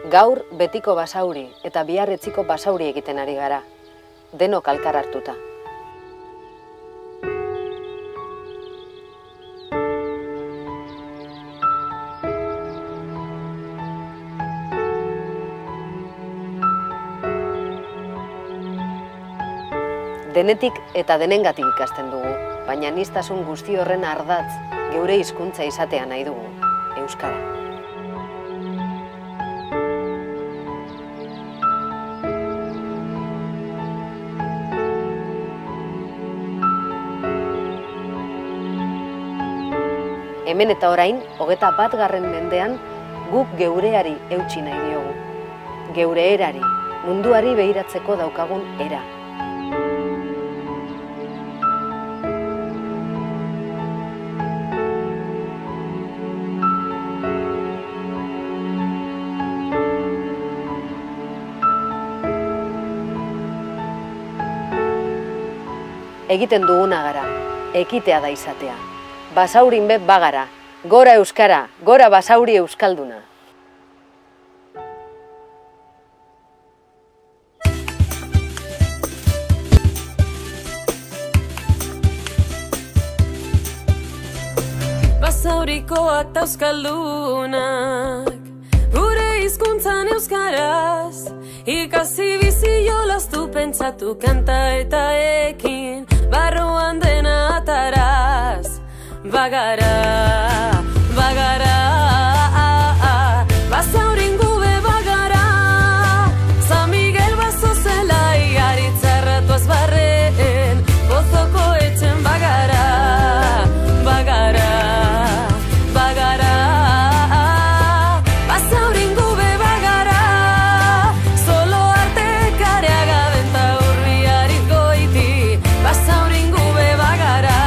Gaur betiko basauri eta bihar etziko basauri egiten ari gara, denok alkar hartuta. Denetik eta denengatik ikasten dugu, baina aniztasun guzti horren ardatz geure hizkuntza izatea nahi dugu, euskara. Hemen eta orain, 21. mendean, guk geureari eutsi nahi diogu. Geure erari, munduari behiratzeko daukagun era. Egiten duguna gara, ekitea da izatea. Basaurin be bagara, gora euskara, gora basauri euskalduna. Basaurikoak ta euskaldunak, gure hizkuntzan euskaraz, ikasi bizi jolastu pentsatu kanta eta ekin, barruan dena ataraz. Bagara, bagara, basaurin gube bagara, San Miguel baso zelai, aritzarratu azbarren, gozoko etxen bagara, bagara, bagara, basaurin gube bagara, solo arte kareaga benta urbiarik goiti, basaurin gube bagara.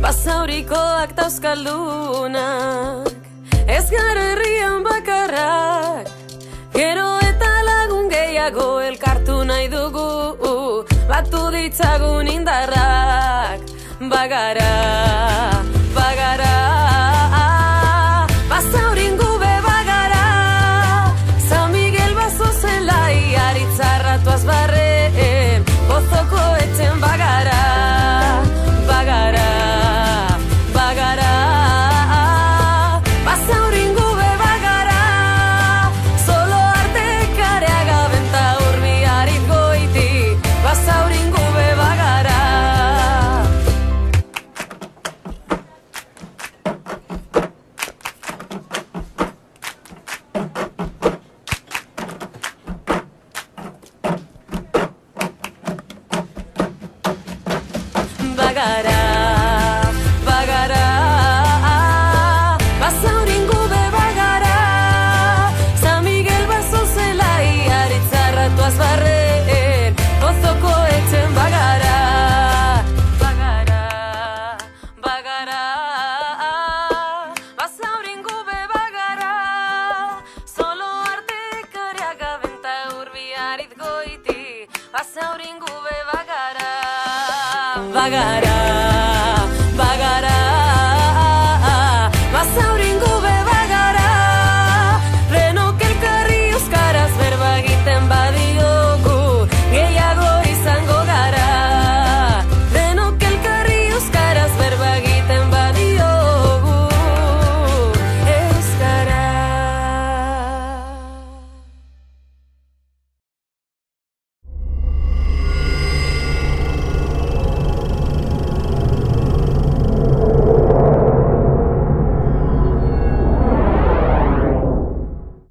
Basaurikoak ta euskaldunak, ez gara herrian bakarrak, gero eta lagun gehiago elkartu nahi dugu, batu ditzagun indarrak, bagara, bagara, basaurin gube bagara, San Miguel baso zelai, aritzarratu azbarren, gozoko etxen bagara, bagara. Bagara, bagara, basaurin gube bagara, San Miguel baso zelai, aritzarratu azbarren, gozoko etxen bagara, bagara, bagara, basaurin gube bagara, solo arte kareaga benta urbiarit goiti, basaurin gube bagara, bagara.